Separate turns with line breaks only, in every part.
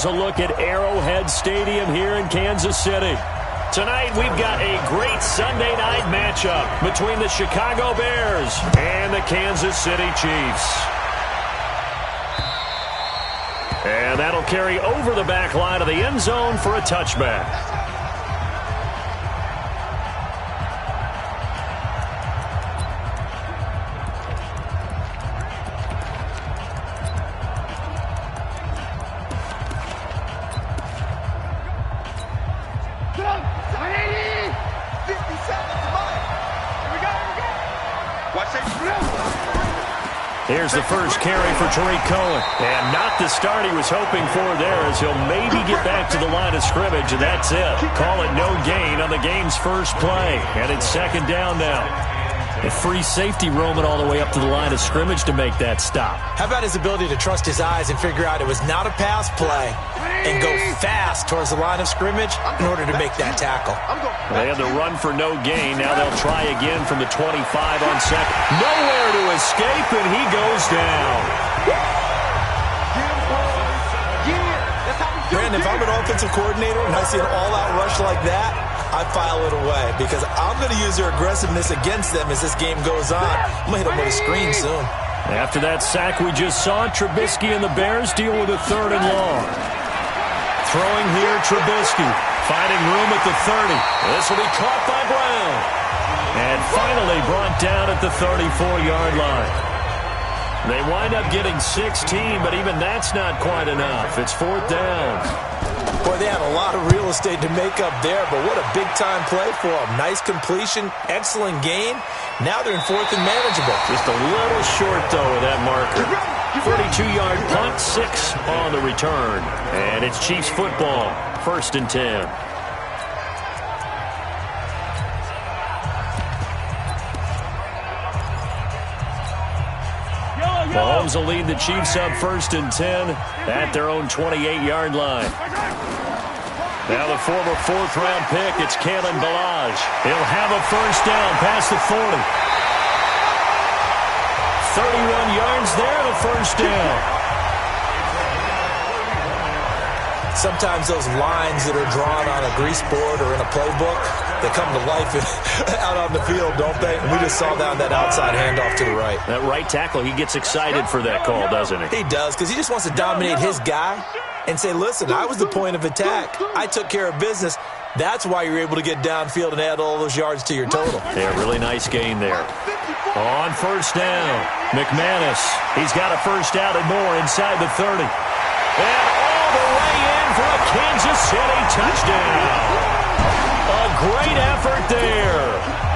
A look at Arrowhead Stadium here in Kansas City. Tonight we've got a great Sunday night matchup between the Chicago Bears and the Kansas City Chiefs. And that'll carry over the back line of the end zone for a touchback. Here's the first carry for Tariq Cohen. And not the start he was hoping for there, as he'll maybe get back to the line of scrimmage, and that's it. Call it no gain on the game's first play. And it's second down now. A free safety roaming all the way up to the line of scrimmage to make that stop.
How about his ability to trust his eyes and figure out it was not a pass play and go fast towards the line of scrimmage in order to make that tackle.
They had the run for no gain. Now they'll try again from the 25 on second. Nowhere to escape, and he goes down.
Brandon, if I'm an offensive coordinator and I see an all-out rush like that, I file it away because I'm going to use their aggressiveness against them as this game goes on. I'm going to hit them with a screen soon.
After that sack we just saw, Trubisky and the Bears deal with a 3rd and long. Throwing here, Trubisky, finding room at the 30. This will be caught by Brown. And finally brought down at the 34-yard line. They wind up getting 16, but even that's not quite enough. It's 4th down.
Boy, they had a lot of real estate to make up there, but what a big-time play for them. Nice completion, excellent gain. Now they're in 4th and manageable.
Just a little short, though, of that marker. 32-yard punt, 6 on the return. And it's Chiefs football, 1st and 10. Mahomes will lead the Chiefs up 1st and 10 at their own 28-yard line. Now the former 4th-round pick, it's Kalen Ballage. He'll have a first down past the 40. 31 yards there, the first down.
Sometimes those lines that are drawn on a grease board or in a playbook, they come to life out on the field, don't they? And we just saw that outside handoff to the right.
That right tackle, he gets excited for that call, doesn't he?
He does, because he just wants to dominate his guy and say, listen, I was the point of attack. I took care of business. That's why you're able to get downfield and add all those yards to your total.
Yeah, really nice gain there. On first down, McManus. He's got a first out and more inside the 30. And all the way in for a Kansas City touchdown. A great effort there.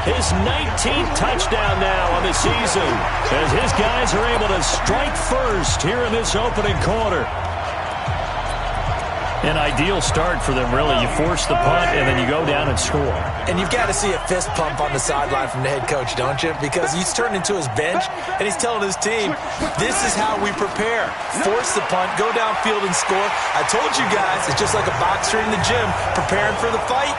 His 19th touchdown now on the season as his guys are able to strike first here in this opening quarter. An ideal start for them, really. You force the punt, and then you go down and score.
And you've got to see a fist pump on the sideline from the head coach, don't you? Because he's turned into his bench, and he's telling his team, this is how we prepare. Force the punt, go downfield and score. I told you guys, it's just like a boxer in the gym preparing for the fight.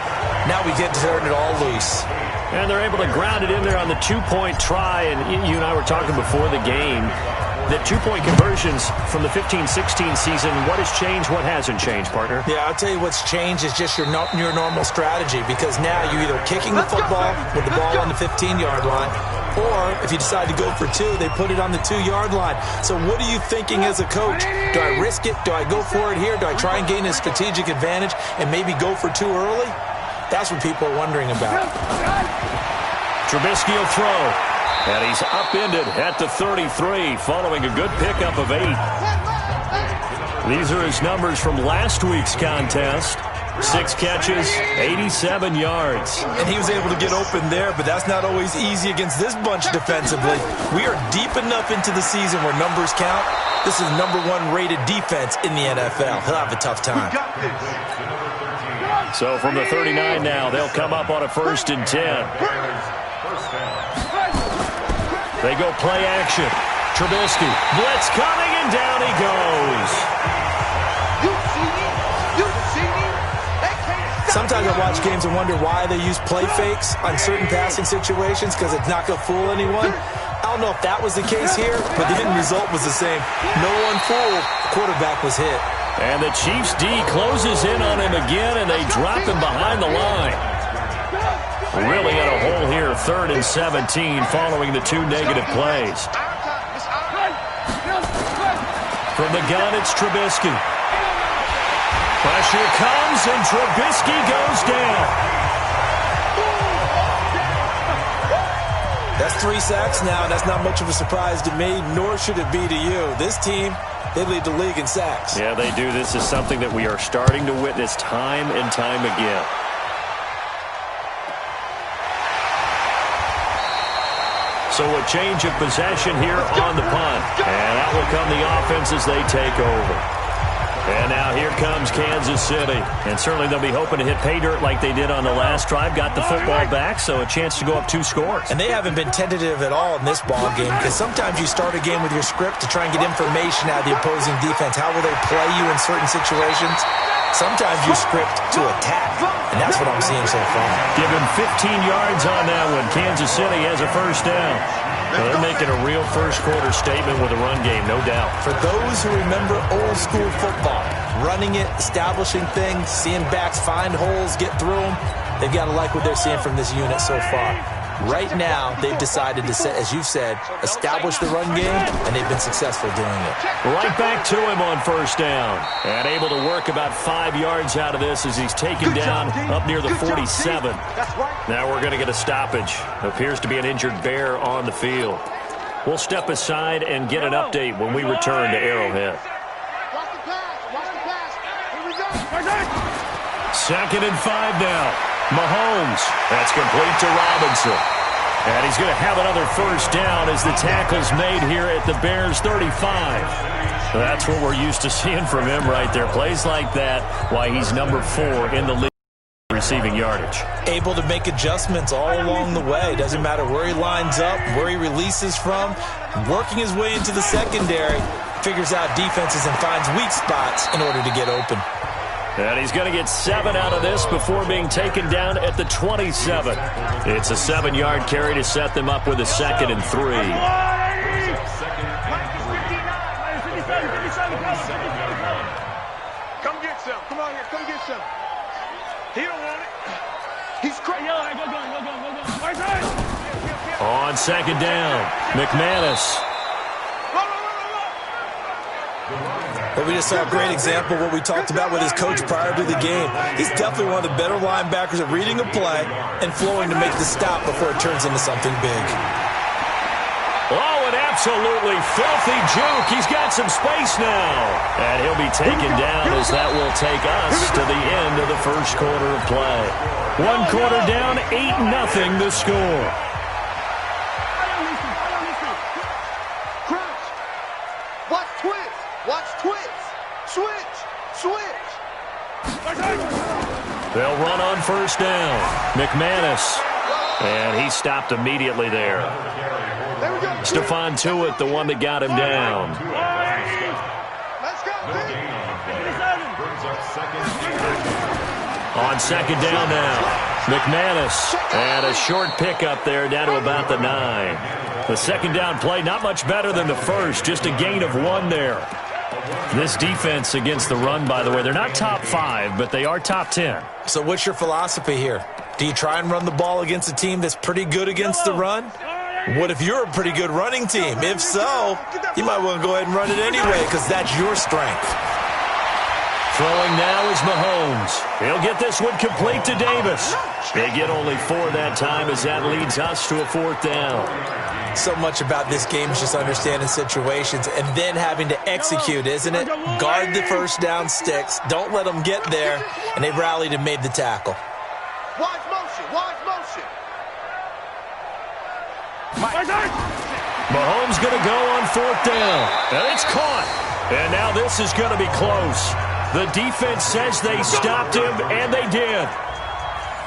Now we get to turn it all loose.
And they're able to ground it in there on the two-point try. And you and I were talking before the game. The two-point conversions from the 15-16 season, what has changed, what hasn't changed, partner?
Yeah, I'll tell you what's changed is just your normal strategy, because now you're either kicking the football with the ball on the 15-yard line, or if you decide to go for 2, they put it on the 2-yard line. So what are you thinking as a coach? Do I risk it? Do I go for it here? Do I try and gain a strategic advantage and maybe go for 2 early? That's what people are wondering about.
Trubisky will throw. And he's upended at the 33, following a good pickup of 8. These are his numbers from last week's contest. 6 catches, 87 yards.
And he was able to get open there, but that's not always easy against this bunch defensively. We are deep enough into the season where numbers count. This is number 1 rated defense in the NFL. He'll have a tough time.
So from the 39 now, they'll come up on a 1st and 10. They go play action. Trubisky, blitz coming, and down he goes.
Sometimes I watch games and wonder why they use play fakes on certain passing situations, because it's not going to fool anyone. I don't know if that was the case here, but the end result was the same. No one fooled. The quarterback was hit.
And the Chiefs D closes in on him again, and they drop him behind the line. Really in a hole here, 3rd and 17, following the 2 negative plays. From the gun, it's Trubisky. Pressure comes, and Trubisky goes down.
That's 3 sacks now, and that's not much of a surprise to me, nor should it be to you. This team, they lead the league in sacks.
Yeah, they do. This is something that we are starting to witness time and time again. So a change of possession here on the punt. And out will come the offense as they take over. And now here comes Kansas City. And certainly they'll be hoping to hit pay dirt like they did on the last drive. Got the football back, so a chance to go up 2 scores.
And they haven't been tentative at all in this ball game, because sometimes you start a game with your script to try and get information out of the opposing defense. How will they play you in certain situations? Sometimes you script to attack, and that's what I'm seeing so far.
Give him 15 yards on that one. Kansas City has a first down. Well, they're making a real first-quarter statement with a run game, no doubt.
For those who remember old-school football, running it, establishing things, seeing backs find holes, get through them, they've got to like what they're seeing from this unit so far. Right now, they've decided to, as you've said, establish the run game, and they've been successful doing it.
Right back to him on first down. And able to work about 5 yards out of this as he's taken down up near the 47. Now we're going to get a stoppage. Appears to be an injured Bear on the field. We'll step aside and get an update when we return to Arrowhead. 2nd and 5 now. Mahomes. That's complete to Robinson. And he's going to have another first down as the tackle's made here at the Bears' 35. That's what we're used to seeing from him right there. Plays like that, why he's number 4 in the league receiving yardage.
Able to make adjustments all along the way. Doesn't matter where he lines up, where he releases from. Working his way into the secondary, figures out defenses and finds weak spots in order to get open.
And he's going to get 7 out of this before being taken down at the 27. It's a 7-yard carry to set them up with a 2nd and 3.
Come get some. Come on here. Come get some. He don't want it. He's crazy. Go.
On 2nd down, McManus.
But we just saw a great example of what we talked about with his coach prior to the game. He's definitely one of the better linebackers at reading a play and flowing to make the stop before it turns into something big.
Oh, an absolutely filthy juke. He's got some space now. And he'll be taken down as that will take us to the end of the first quarter of play. 1 quarter down, 8-0 the score. They'll run on first down. McManus. And he stopped immediately there. Stephon Tuitt, the one that got him down. On 2nd down now. McManus. And a short pickup there down to about the 9. The 2nd down play, not much better than the first. Just a gain of 1 there. This defense against the run, by the way, they're not top 5, but they are top 10.
So what's your philosophy here? Do you try and run the ball against a team that's pretty good against the run? What if you're a pretty good running team? If so, you might want to go ahead and run it anyway because that's your strength.
Throwing now is Mahomes. He'll get this one complete to Davis. They get only 4 that time as that leads us to a 4th down.
So much about this game is just understanding situations and then having to execute, isn't it? Guard the first down sticks. Don't let them get there. And they rallied and made the tackle.
Watch motion.
Mahomes going to go on 4th down. And it's caught. And now this is going to be close. The defense says they stopped him, and they did.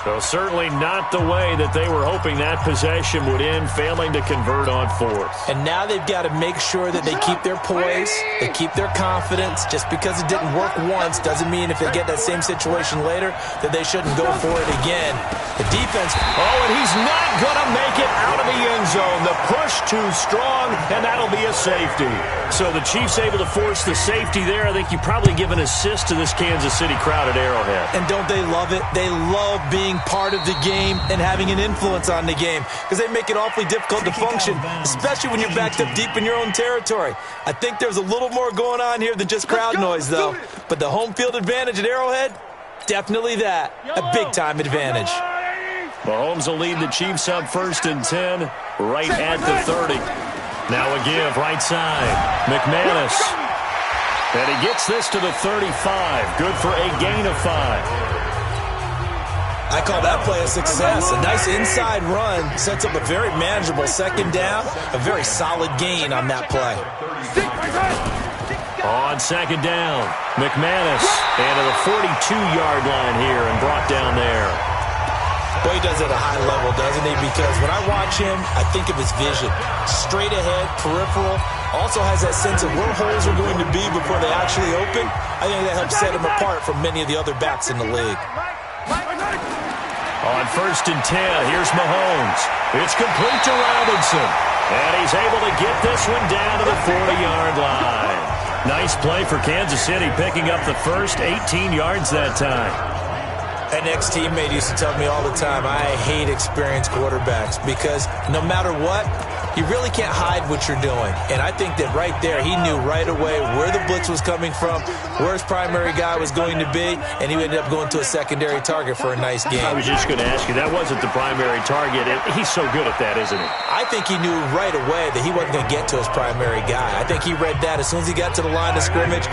So certainly not the way that they were hoping that possession would end, failing to convert on fourth.
And now they've got to make sure that they keep their poise, they keep their confidence. Just because it didn't work once doesn't mean if they get that same situation later that they shouldn't go for it again. The defense...
Oh, and he's not going to make it out of the end zone. The push too strong, and that'll be a safety. So the Chiefs able to force the safety there. I think you probably give an assist to this Kansas City crowd at Arrowhead.
And don't they love it? They love being part of the game and having an influence on the game because they make it awfully difficult to function, especially when you're backed up deep in your own territory. I think there's a little more going on here than just crowd noise, though. But the home field advantage at Arrowhead, definitely that. A big-time advantage.
Mahomes will lead the Chiefs up 1st and 10, right at the 30. Now a give, right side. McManus. And he gets this to the 35. Good for a gain of 5.
I call that play a success. A nice inside run sets up a very manageable 2nd down. A very solid gain on that play.
On 2nd down, McManus. And to the 42-yard line here and brought down there.
Boy, he does it at a high level, doesn't he? Because when I watch him, I think of his vision. Straight ahead, peripheral. Also has that sense of where holes are going to be before they actually open. I think that helps set him apart from many of the other backs in the league.
On 1st and 10, here's Mahomes. It's complete to Robinson. And he's able to get this one down to the 40-yard line. Nice play for Kansas City, picking up the first 18 yards that time.
An ex-teammate used to tell me all the time, I hate experienced quarterbacks because no matter what, you really can't hide what you're doing. And I think that right there, he knew right away where the blitz was coming from, where his primary guy was going to be, and he ended up going to a secondary target for a nice game.
I was just going to ask you, that wasn't the primary target. He's so good at that, isn't he?
I think he knew right away that he wasn't going to get to his primary guy. I think he read that as soon as he got to the line of scrimmage,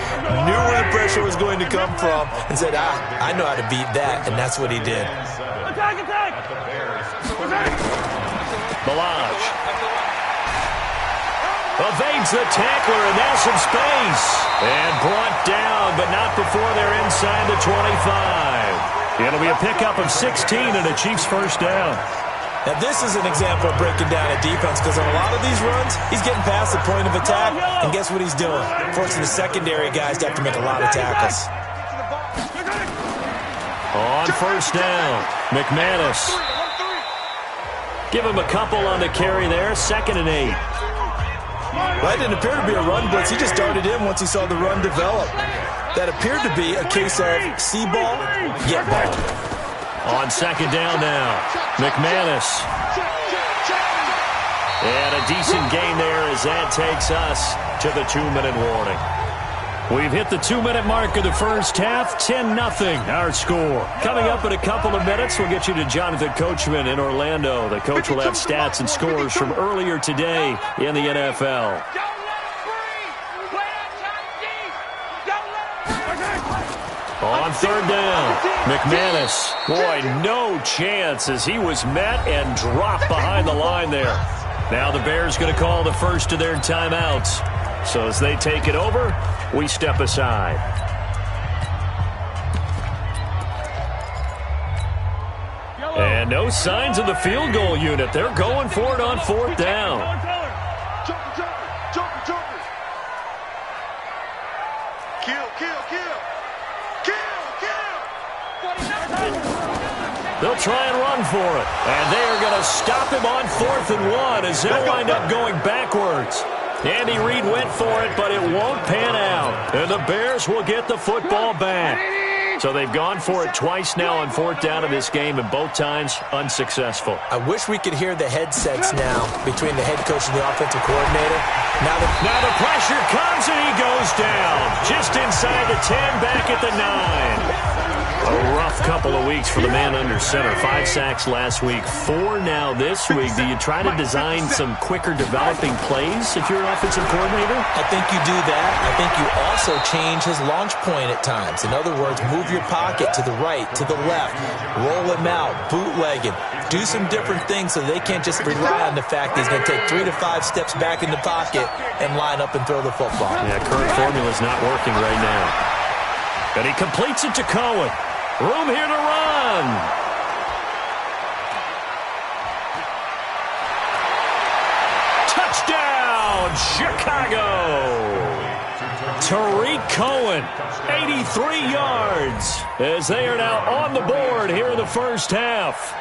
knew where the pressure was going to come from, and said, I know how to beat that, and that's what he did.
Attack!
Balazs evades the tackler, and now some space. And brought down, but not before they're inside the 25. It'll be a pickup of 16 and a Chiefs 1st down.
Now, this is an example of breaking down a defense because on a lot of these runs, he's getting past the point of attack, and guess what he's doing? Forcing the secondary guys to have to make a lot of tackles.
On 1st down, McManus. Give him a couple on the carry there, 2nd and 8.
Well, that didn't appear to be a run blitz. He just darted in once he saw the run develop. That appeared to be a case of see ball, get ball.
On 2nd down now, McManus. And a decent gain there as that takes us to the 2-minute warning. We've hit the 2-minute mark of the first half, 10-0 our score. Coming up in a couple of minutes, we'll get you to Jonathan Coachman in Orlando. The coach will have stats and scores from earlier today in the NFL. On 3rd down, McManus. Boy, no chance as he was met and dropped behind the line there. Now the Bears going to call the first of their timeouts. So as they take it over, we step aside. And no signs of the field goal unit. They're going for it on 4th down. They'll try and run for it. And they are going to stop him on 4th and 1 as they'll wind up going backwards. Andy Reid went for it, but it won't pan out. And the Bears will get the football back. So they've gone for it twice now on 4th down in this game, and both times unsuccessful.
I wish we could hear the headsets now between the head coach and the offensive coordinator. Now
the pressure comes, and he goes down. Just inside the 10, back at the 9. A rough couple of weeks for the man under center. 5 sacks last week, 4 now this week. Do you try to design some quicker developing plays if you're an offensive coordinator?
I think you do that. I think you also change his launch point at times. In other words, move your pocket to the right, to the left, roll him out, bootleg him. Do some different things so they can't just rely on the fact that he's going to take 3 to 5 steps back in the pocket and line up and throw the football.
Yeah, current formula is not working right now. And he completes it to Cohen. Room here to run. touchdown, Chicago. Tariq Cohen, 83 yards, as they are now on the board here in the first half.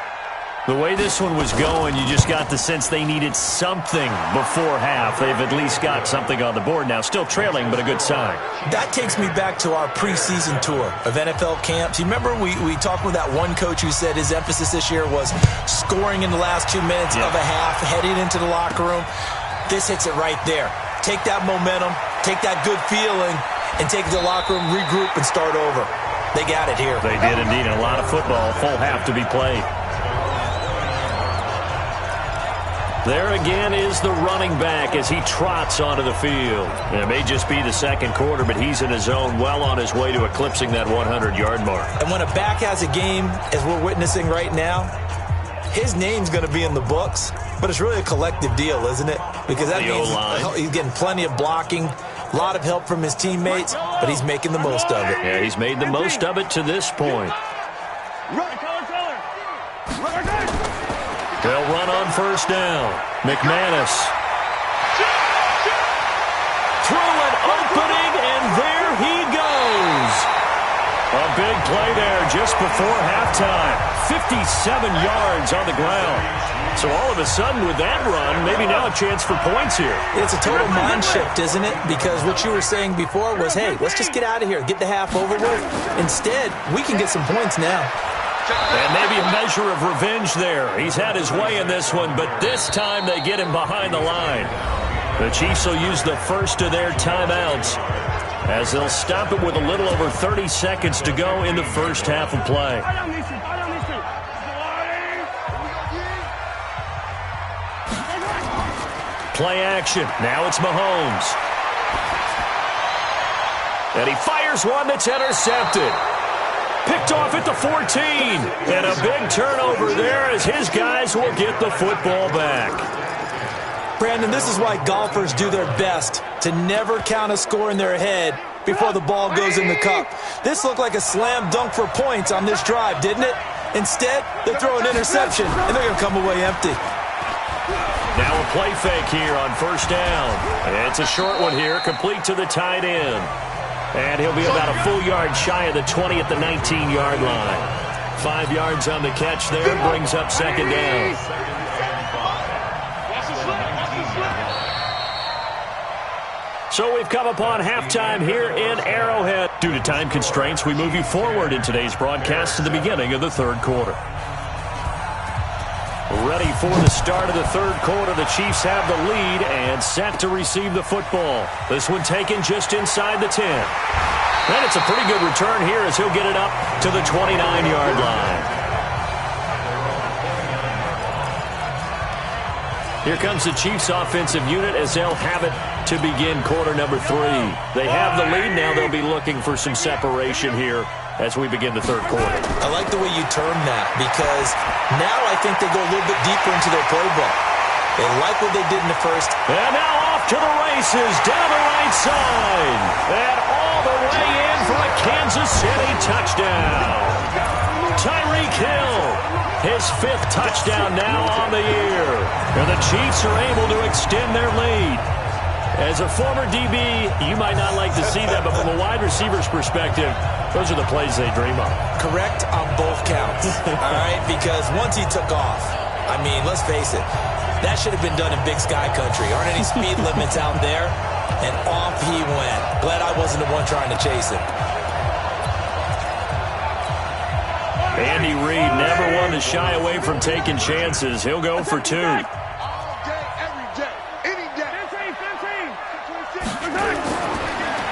The way this one was going, you just got the sense they needed something before half. They've at least got something on the board now. Still trailing, but a good sign.
That takes me back to our preseason tour of NFL camps. You remember we talked with that one coach who said his emphasis this year was scoring in the last 2 minutes of a half, heading into the locker room. This hits it right there. Take that momentum, take that good feeling, and take it to the locker room, regroup, and start over. They got it here.
They did indeed. A lot of football, full half to be played. There again is the running back as he trots onto the field. It may just be the second quarter, but he's in his zone, well on his way to eclipsing that 100-yard mark. And
when a back has a game, as we're witnessing right now, his name's going to be in the books, but it's really a collective deal, isn't it? Because that means he's getting plenty of blocking, a lot of help from his teammates, but he's making the most of it.
Yeah, he's made the most of it to this point. They'll run on first down. McManus. Through an opening, and there he goes. A big play there just before halftime. 57 yards on the ground. So all of a sudden with that run, maybe now a chance for points here.
It's a total mind shift, isn't it? Because what you were saying before was, hey, let's just get out of here, get the half over with. Instead, we can get some points now.
And maybe a measure of revenge there. He's had his way in this one, but this time they get him behind the line. The Chiefs will use the first of their timeouts as they'll stop it with a little over 30 seconds to go in the first half of play. Play action. Now it's Mahomes. And he fires one that's intercepted. Picked off at the 14. And a big turnover there as his guys will get the football back.
Brandon, this is why golfers do their best to never count a score in their head before the ball goes in the cup. This looked like a slam dunk for points on this drive, didn't it? Instead, they throw an interception, and they're going to come away empty.
Now a play fake here on first down. And it's a short one here, complete to the tight end. And he'll be about a full yard shy of the 20 at the 19-yard line. 5 yards on the catch there, brings up second down. So we've come upon halftime here in Arrowhead. Due to time constraints, we move you forward in today's broadcast to the beginning of the third quarter. Ready for the start of the third quarter. The Chiefs have the lead and set to receive the football. This one taken just inside the 10. And it's a pretty good return here as he'll get it up to the 29-yard line. Here comes the Chiefs offensive unit as they'll have it to begin quarter number 3. They have the lead. Now they'll be looking for some separation here as we begin the third quarter.
I like the way you term that because now I think they go a little bit deeper into their playbook. They like what they did in the first.
And now off to the races down the right side. And all the way in for a Kansas City touchdown. Tyreek Hill, his 5th touchdown now on the year. And the Chiefs are able to extend their lead. As a former DB, you might not like to see that, but from a wide receiver's perspective, those are the plays they dream of.
Correct on both counts, all right? Because once he took off, I mean, let's face it, that should have been done in Big Sky Country. Aren't any speed limits out there? And off he went. Glad I wasn't the one trying to chase him.
Andy Reid never one to shy away from taking chances. He'll go for 2.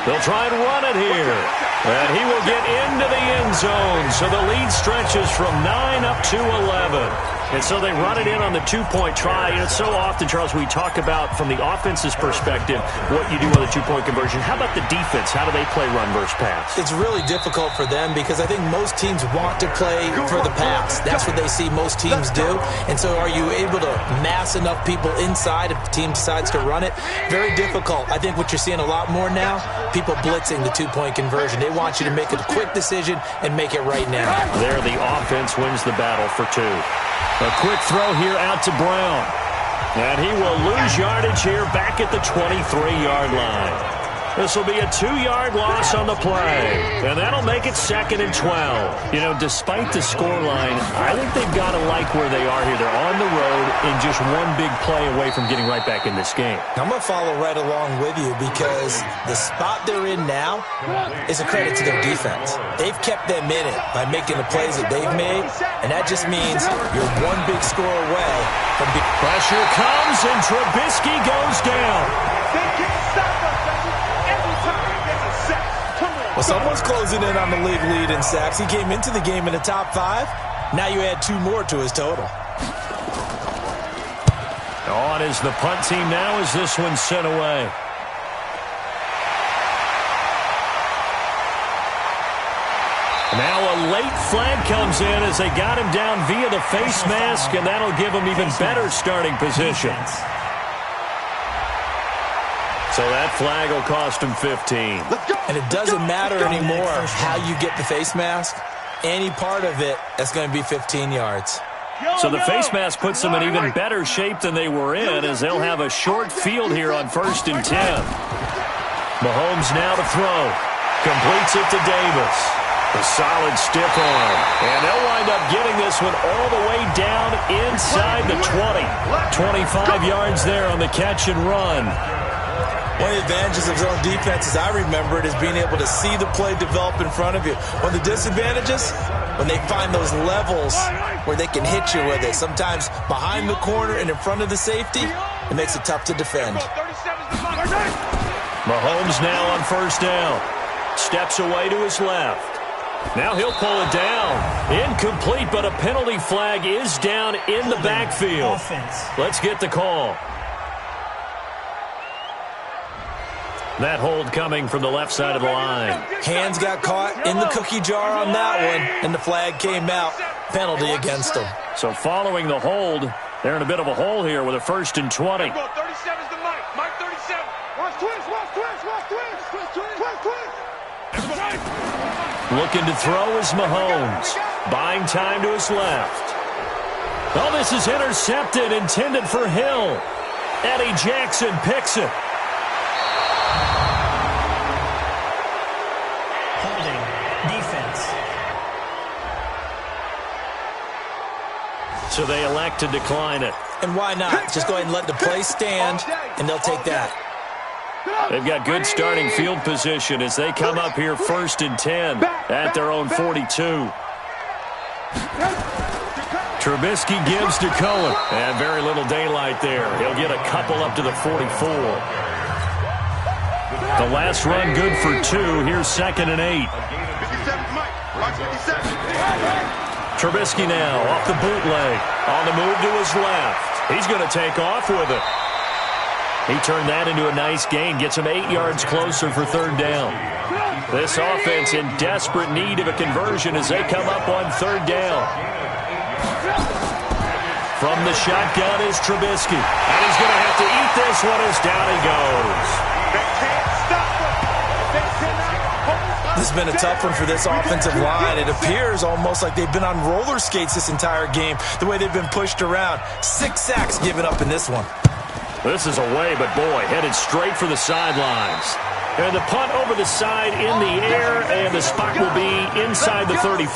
They'll try and run it here. And he will get into the end zone. So the lead stretches from 9 up to 11. And so they run it in on the 2-point try. And it's so often, Charles, we talk about from the offense's perspective what you do on the 2-point conversion. How about the defense? How do they play run versus pass?
It's really difficult for them because I think most teams want to play for the pass. That's what they see most teams do. And so are you able to mass enough people inside if the team decides to run it? Very difficult. I think what you're seeing a lot more now, people blitzing the 2-point conversion. They want you to make a quick decision and make it right now.
There, the offense wins the battle for 2. A quick throw here out to Brown. And he will lose yardage here back at the 23-yard line. This will be a 2-yard loss on the play, and that'll make it 2nd and 12. You know, despite the scoreline, I think they've got to like where they are here. They're on the road and just one big play away from getting right back in this game.
I'm going to follow right along with you because the spot they're in now is a credit to their defense. They've kept them in it by making the plays that they've made, and that just means you're one big score away from being...
Pressure comes, and Trubisky goes down.
They can't stop us, baby. Every time he gets a sack. Come on.
Well, someone's closing in on the league lead in sacks. He came into the game in the top 5. Now you add 2 more to his total.
On is the punt team now as this one's sent away. Now a late flag comes in as they got him down via the face mask, and that'll give him even better starting position. So that flag will cost him 15.
And it doesn't matter anymore how you get the face mask. Any part of it, that's going to be 15 yards.
So the face mask puts them in even better shape than they were in as they'll have a short field here on 1st and 10. Mahomes now to throw. Completes it to Davis. A solid stiff arm. And they'll wind up getting this one all the way down inside the 20. 25 yards there on the catch and run.
One of the advantages of zone defense, as I remember it, is being able to see the play develop in front of you. One of the disadvantages, when they find those levels where they can hit you with it, sometimes behind the corner and in front of the safety, it makes it tough to defend.
Mahomes now on 1st down. Steps away to his left. Now he'll pull it down. Incomplete, but a penalty flag is down in the backfield. Let's get the call. That hold coming from the left side of the line.
Hands got caught in the cookie jar on that one, and the flag came out. Penalty against them.
So following the hold, they're in a bit of a hole here with a 1st and 20.
37's the Mike. Mike 37. Watch twist, watch twist, watch twist. Twist.
Looking to throw is Mahomes. Buying time to his left. Oh, this is intercepted, intended for Hill. Eddie Jackson picks it.
Holding. Defense.
So they elect to decline it.
And why not? Just go ahead and let the play stand, and they'll take that.
They've got good starting field position as they come up here 1st and 10 at their own 42. Trubisky gives to Cohen. And very little daylight there. He'll get a couple up to the 44. The last run good for 2. Here's 2nd and 8.
57's Mike. Watch 57.
Trubisky now off the bootleg. On the move to his left. He's going to take off with it. He turned that into a nice gain. Gets him 8 yards closer for 3rd down. This offense in desperate need of a conversion as they come up on 3rd down. From the shotgun is Trubisky. And he's going to have to eat this one as down he goes.
They can't stop him. They cannot hold him.
This has been a tough one for this offensive line. It appears almost like they've been on roller skates this entire game, the way they've been pushed around. 6 sacks given up in this one.
This is away, but boy, headed straight for the sidelines. And the punt over the side in the air, and the spot will be inside the 35.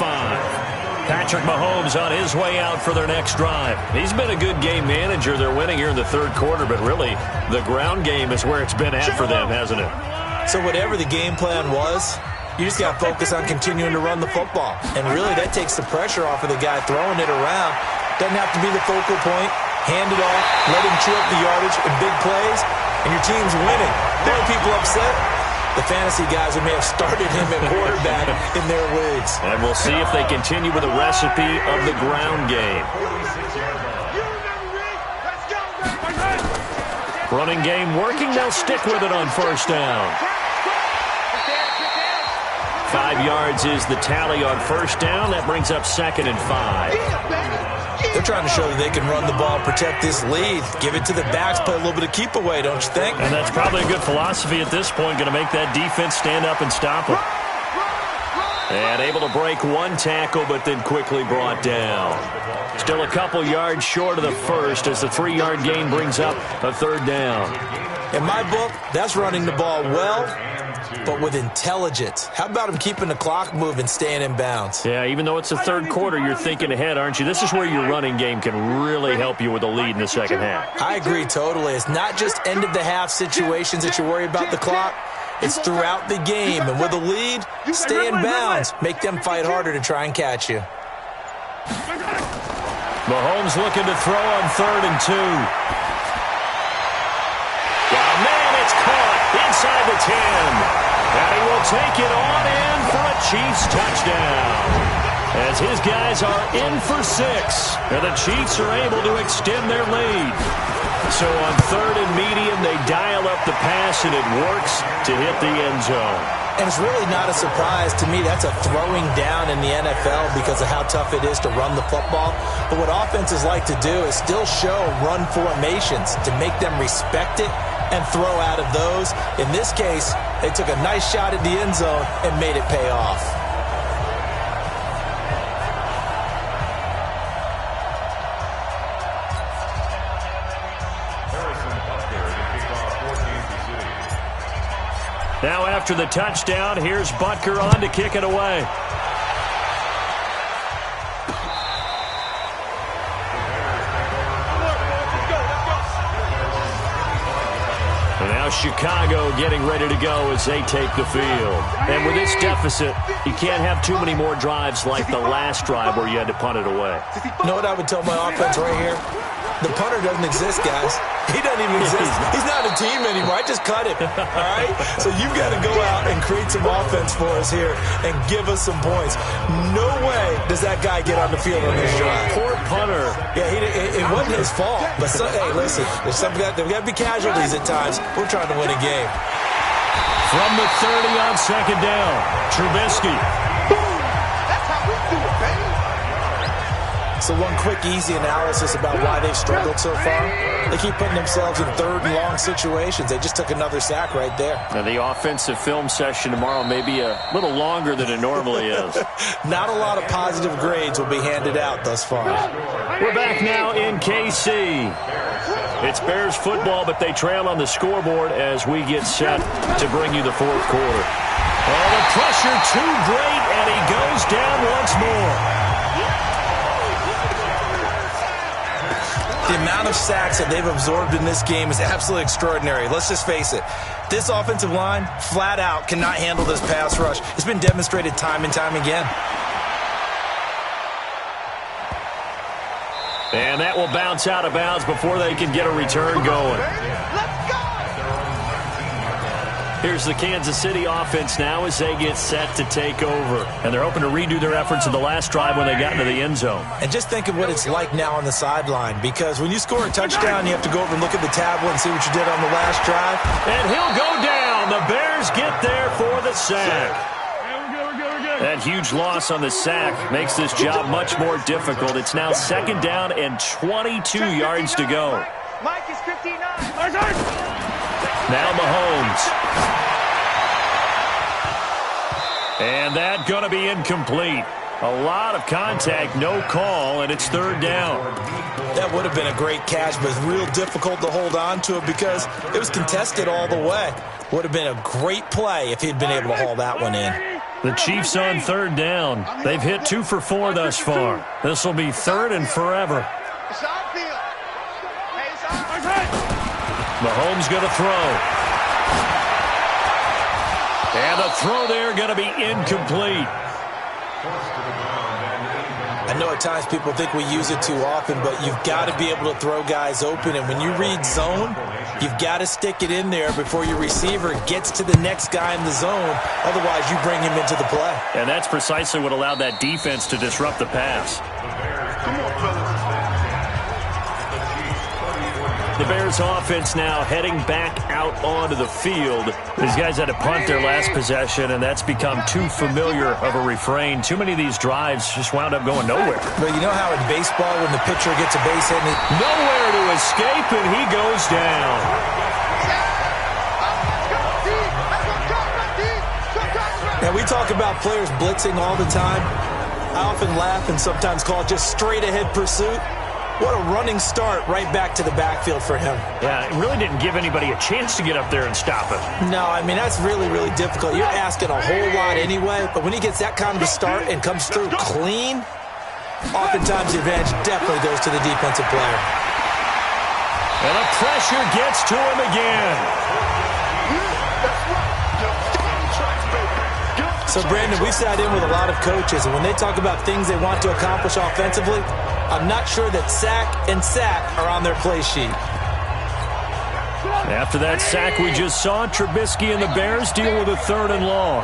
Patrick Mahomes on his way out for their next drive. He's been a good game manager. They're winning here in the 3rd quarter, but really the ground game is where it's been at for them, hasn't it?
So whatever the game plan was, you just got to focus on continuing to run the football. And really that takes the pressure off of the guy throwing it around. Doesn't have to be the focal point. Hand it off, let him chew up the yardage in big plays, and your team's winning. The only people upset, the fantasy guys who may have started him at quarterback in their leagues.
And we'll see if they continue with the recipe of the ground game. Running game working, they'll stick with it on 1st down. 5 yards is the tally on 1st down. That brings up 2nd and 5.
They're trying to show that they can run the ball, protect this lead, give it to the backs, play a little bit of keep away, don't you think?
And that's probably a good philosophy at this point, going to make that defense stand up and stop them. And able to break one tackle, but then quickly brought down. Still a couple yards short of the first as the 3-yard gain brings up a third down.
In my book, that's running the ball well, but with intelligence. How about him keeping the clock moving, staying in bounds?
Yeah, even though it's the third quarter, you're thinking ahead, aren't you? This is where your running game can really help you with a lead in the second half.
I agree totally. It's not just end-of-the-half situations that you worry about the clock. It's throughout the game. And with a lead, stay in bounds. Make them fight harder to try and catch you.
Mahomes looking to throw on 3rd and 2. Oh, man, it's caught inside the 10. And he will take it on in for a Chiefs touchdown. As his guys are in for 6. And the Chiefs are able to extend their lead. So on 3rd and medium, they dial up the pass, and it works to hit the end zone.
And it's really not a surprise to me. That's a throwing down in the NFL because of how tough it is to run the football. But what offenses like to do is still show run formations to make them respect it and throw out of those. In this case, they took a nice shot at the end zone and made it pay off.
Now after the touchdown, here's Butker on to kick it away. And now Chicago getting ready to go as they take the field. And with this deficit, you can't have too many more drives like the last drive where you had to punt it away.
You know what I would tell my offense right here? The punter doesn't exist, guys. He doesn't even exist. He's not a team anymore. I just cut him, all right? So you've got to go out and create some offense for us here and give us some points. No way does that guy get on the field on this drive.
Poor punter.
Yeah, it wasn't his fault. But, hey, listen, there's got to be casualties at times. We're trying to win a game.
From the 30 on 2nd down, Trubisky.
That's how we do it, baby.
So one quick, easy analysis about why they've struggled so far. They keep putting themselves in 3rd and long situations. They just took another sack right there.
Now the offensive film session tomorrow may be a little longer than it normally is.
Not a lot of positive grades will be handed out thus far.
We're back now in KC. It's Bears football, but they trail on the scoreboard as we get set to bring you the 4th quarter. Oh, the pressure too great, and he goes down once more.
The amount of sacks that they've absorbed in this game is absolutely extraordinary. Let's just face it. This offensive line, flat out, cannot handle this pass rush. It's been demonstrated time and time again.
And that will bounce out of bounds before they can get a return going.
Let's go!
Here's the Kansas City offense now as they get set to take over. And they're hoping to redo their efforts in the last drive when they got into the end zone.
And just think of what it's like now on the sideline, because when you score a touchdown, you have to go over and look at the tablet and see what you did on the last drive.
And he'll go down. The Bears get there for the sack. That huge loss on the sack makes this job much more difficult. It's now 2nd down and 22 yards to go.
Mike is 59.
Now Mahomes. And that going to be incomplete. A lot of contact, no call, and it's 3rd down.
That would have been a great catch, but real difficult to hold on to it because it was contested all the way. Would have been a great play if he'd been able to haul that one in.
The Chiefs on 3rd down. They've hit 2 for 4 thus far. This will be 3rd and forever. Mahomes going to throw. And the throw there going to be incomplete.
I know at times people think we use it too often, but you've got to be able to throw guys open. And when you read zone, you've got to stick it in there before your receiver gets to the next guy in the zone. Otherwise, you bring him into the play.
And that's precisely what allowed that defense to disrupt the pass.
Come on, fellas.
The Bears offense now heading back out onto the field. These guys had to punt their last possession, and that's become too familiar of a refrain. Too many of these drives just wound up going nowhere.
But you know how in baseball when the pitcher gets a base hit,
nowhere to escape, and he goes down.
and we talk about players blitzing all the time. I often laugh and sometimes call it just straight-ahead pursuit. What a running start right back to the backfield for him.
Yeah, it really didn't give anybody a chance to get up there and stop him.
No, I mean, that's really, really difficult. You're asking a whole lot anyway, but when he gets that kind of a start and comes through clean, oftentimes the advantage definitely goes to the defensive player.
And the pressure gets to him again.
So, Brandon, we've sat in with a lot of coaches, and when they talk about things they want to accomplish offensively, I'm not sure that sack and sack are on their play sheet.
After that sack we just saw, Trubisky and the Bears deal with a 3rd and long.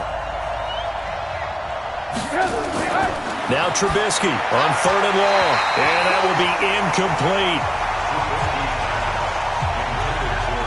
Now Trubisky on 3rd and long, and that will be incomplete.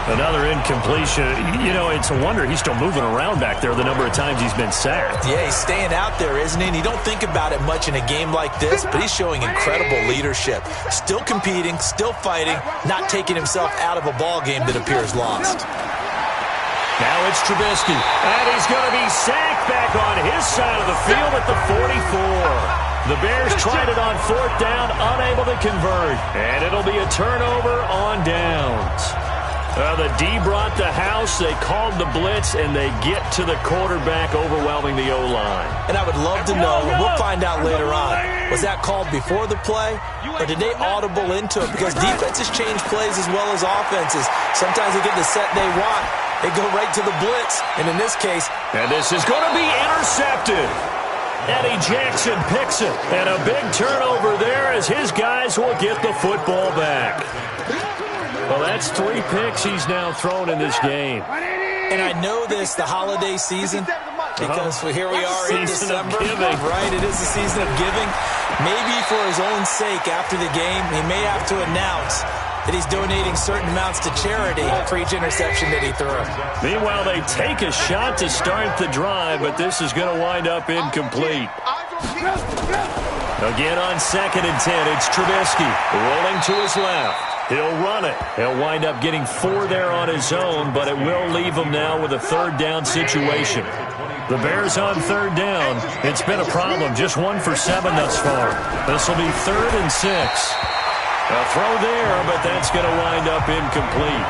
Another incompletion. You know, it's a wonder he's still moving around back there the number of times he's been sacked.
Yeah, he's staying out there, isn't he? And you don't think about it much in a game like this, but he's showing incredible leadership. Still competing, still fighting, not taking himself out of a ball game that appears lost.
Now it's Trubisky, and he's going to be sacked back on his side of the field at the 44. The Bears tried it on 4th down, unable to convert, and it'll be a turnover on downs. The D brought the house, they called the blitz, and they get to the quarterback, overwhelming the O-line.
And I would love to know, and we'll find out later on, was that called before the play, or did they audible into it? Because defenses change plays as well as offenses. Sometimes they get the set they want. They go right to the blitz, and in this case...
And this is going to be intercepted. Eddie Jackson picks it, and a big turnover there as his guys will get the football back. Well, that's 3 picks he's now thrown in this game.
And I know this, the holiday season, because here we are in December. Right, it is the season of giving. Maybe for his own sake after the game, he may have to announce that he's donating certain amounts to charity for each interception that he threw.
Meanwhile, they take a shot to start the drive, but this is going to wind up incomplete. Again on 2nd and 10, it's Trubisky rolling to his left. He'll run it. He'll wind up getting 4 there on his own, but it will leave him now with a 3rd down situation. The Bears on 3rd down. It's been a problem. Just 1 for 7 thus far. This will be 3rd and 6. A throw there, but that's going to wind up incomplete.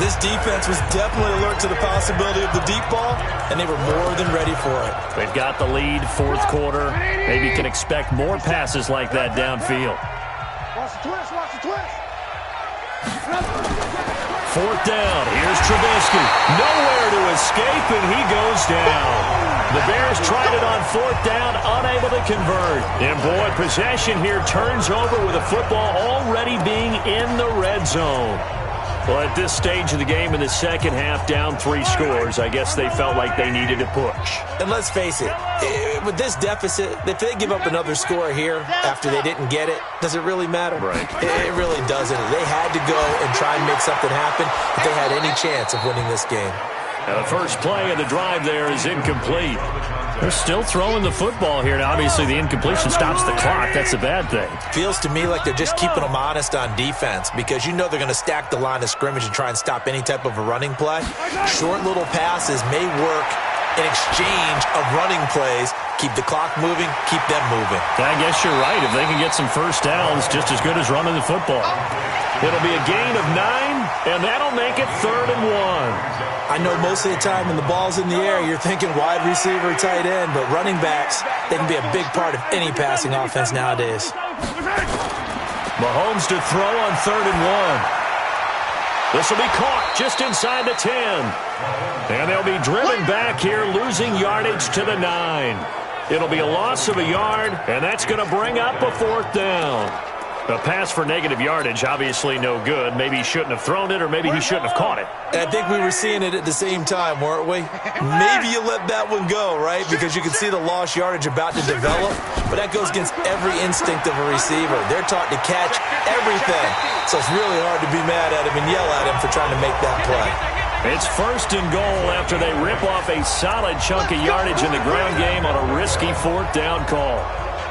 This defense was definitely alert to the possibility of the deep ball, and they were more than ready for it.
They've got the lead, 4th quarter. Maybe can expect more passes like that downfield.
Watch the twist, watch the twist.
4th down. Here's Trubisky. Nowhere to escape, and he goes down. The Bears tried it on 4th down, unable to convert. And, boy, possession here turns over with the football already being in the red zone. Well, at this stage of the game in the second half, down 3 scores, I guess they felt like they needed a push.
And let's face it, with this deficit, if they give up another score here after they didn't get it, does it really matter?
Right.
It really doesn't. They had to go and try and make something happen if they had any chance of winning this game.
Now, the first play of the drive there is incomplete. They're still throwing the football here. Now, obviously, the incompletion stops the clock. That's a bad thing.
Feels to me like they're just keeping them honest on defense because you know they're going to stack the line of scrimmage and try and stop any type of a running play. Short little passes may work in exchange of running plays. Keep the clock moving, keep them moving.
I guess you're right. If they can get some first downs, just as good as running the football. It'll be a gain of 9, and that'll make it 3rd and 1.
I know most of the time when the ball's in the air, you're thinking wide receiver, tight end, but running backs, they can be a big part of any passing offense nowadays.
Mahomes to throw on 3rd and 1. This will be caught just inside the 10. And they'll be driven back here, losing yardage to the 9. It'll be a loss of a yard, and that's going to bring up a 4th down. A pass for negative yardage, obviously no good. Maybe he shouldn't have thrown it, or maybe he shouldn't have caught it.
And I think we were seeing it at the same time, weren't we? Maybe you let that one go, right? Because you can see the lost yardage about to develop. But that goes against every instinct of a receiver. They're taught to catch everything. So it's really hard to be mad at him and yell at him for trying to make that play.
It's 1st and goal after they rip off a solid chunk of yardage in the ground game on a risky 4th down call.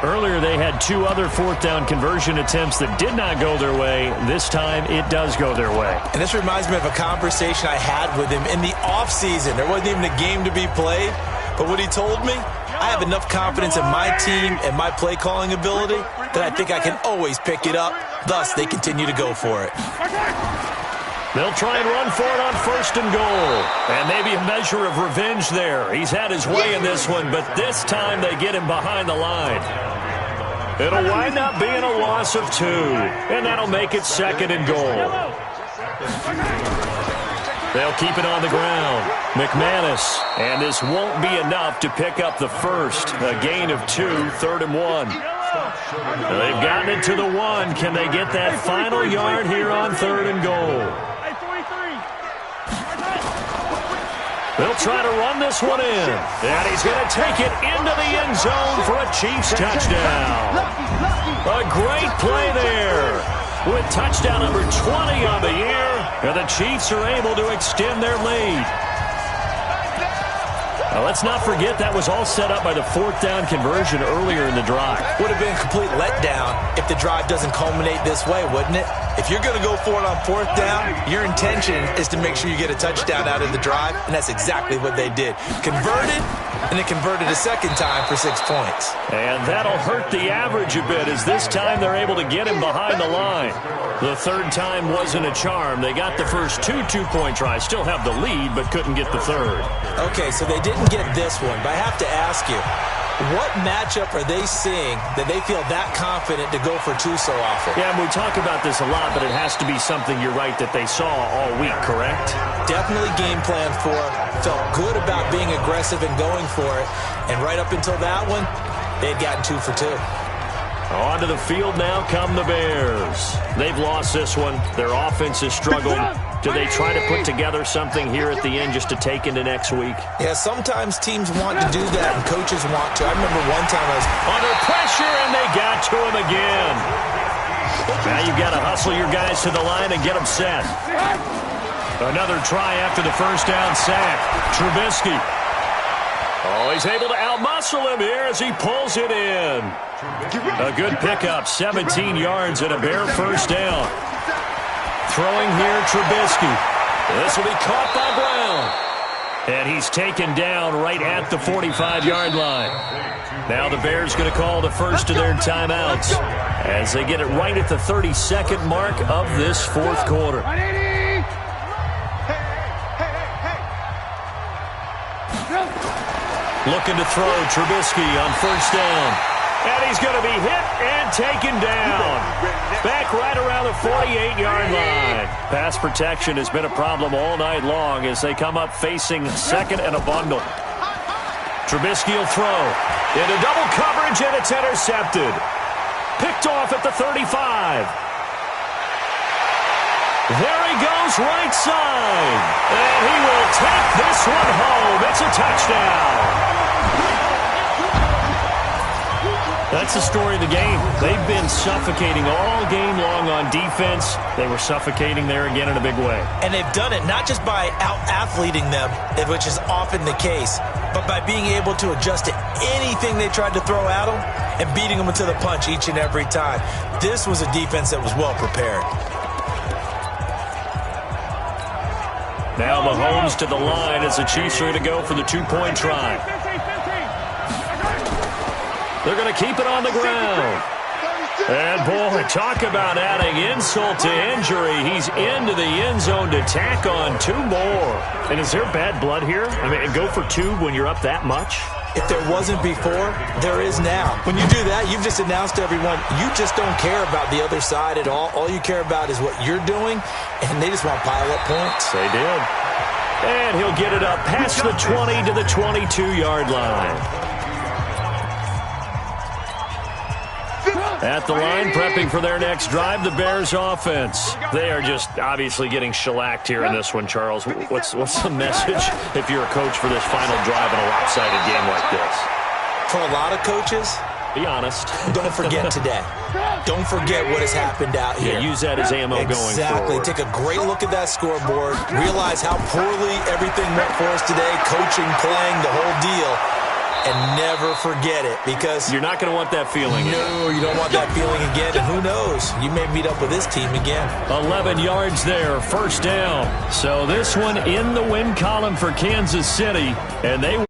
Earlier, they had 2 other 4th down conversion attempts that did not go their way. This time, it does go their way.
And this reminds me of a conversation I had with him in the offseason. There wasn't even a game to be played. But what he told me, I have enough confidence in my team and my play calling ability that I think I can always pick it up. Thus, they continue to go for it.
They'll try and run for it on 1st and goal. And maybe a measure of revenge there. He's had his way in this one, but this time they get him behind the line. It'll wind up being a loss of 2, and that'll make it 2nd and goal. They'll keep it on the ground. McManus, and this won't be enough to pick up the first. A gain of 2, 3rd and 1. They've gotten it to the 1. Can they get that final yard here on 3rd and goal? They'll try to run this one in. And he's going to take it into the end zone for a Chiefs touchdown. A great play there. With touchdown number 20 on the year, and the Chiefs are able to extend their lead. Now, let's not forget that was all set up by the 4th down conversion earlier in the drive.
Would have been a complete letdown if the drive doesn't culminate this way, wouldn't it? If you're going to go for it on 4th down, your intention is to make sure you get a touchdown out of the drive, and that's exactly what they did. Converted, and they converted a 2nd time for 6 points.
And that'll hurt the average a bit, as this time they're able to get him behind the line. The 3rd time wasn't a charm. They got the first 2 two-point tries, still have the lead, but couldn't get the 3rd.
Okay, so they didn't get this one, but I have to ask you, what matchup are they seeing that they feel that confident to go for 2 so often?
Yeah, and we talk about this a lot, but it has to be something, you're right, that they saw all week, correct?
Definitely game plan for it. Felt good about being aggressive and going for it. And right up until that one, they had gotten 2 for 2.
Onto the field now come the Bears. They've lost this one. Their offense has struggled. Do they try to put together something here at the end just to take into next week?
Yeah, sometimes teams want to do that and coaches want to. I remember one time I was
under pressure and they got to him again. Now you've got to hustle your guys to the line and get them set. Another try after the 1st down sack. Trubisky. Oh, he's able to outmuscle him here as he pulls it in. A good pickup, 17 yards and a Bear 1st down. Throwing here, Trubisky. This will be caught by Brown. And he's taken down right at the 45-yard line. Now the Bears going to call the first of their timeouts as they get it right at the 32nd mark of this 4th quarter. Looking to throw, Trubisky on 1st down. And he's going to be hit and taken down. Back right around the 48-yard line. Pass protection has been a problem all night long as they come up facing 2nd and a bundle. Trubisky will throw. Into double coverage, and it's intercepted. Picked off at the 35. There he goes, right side. And he will take this one home. It's a touchdown. That's the story of the game. They've been suffocating all game long on defense. They were suffocating there again in a big way.
And they've done it not just by out-athleting them, which is often the case, but by being able to adjust to anything they tried to throw at them and beating them to the punch each and every time. This was a defense that was well prepared.
Now Mahomes to the line as the Chiefs are going to go for the 2-point try. They're going to keep it on the ground. And, boy, talk about adding insult to injury. He's into the end zone to tack on 2 more. And is there bad blood here? I mean, go for 2 when you're up that much?
If there wasn't before, there is now. When you do that, you've just announced to everyone, you just don't care about the other side at all. All you care about is what you're doing, and they just want to pile up points.
They did. And he'll get it up past the 20 to the 22-yard line. At the line, prepping for their next drive, the Bears offense. They are just obviously getting shellacked here in this one, Charles. What's the message if you're a coach for this final drive in a lopsided game like this?
For a lot of coaches,
be honest.
Don't forget today. Don't forget what has happened out here.
Yeah, use that as ammo going forward.
Exactly. Take a great look at that scoreboard. Realize how poorly everything went for us today. Coaching, playing, the whole deal. And never forget it, because
you're not going to want that feeling.
No, you don't want that feeling again. And who knows? You may meet up with this team again.
11 yards there, 1st down. So this one in the win column for Kansas City, and they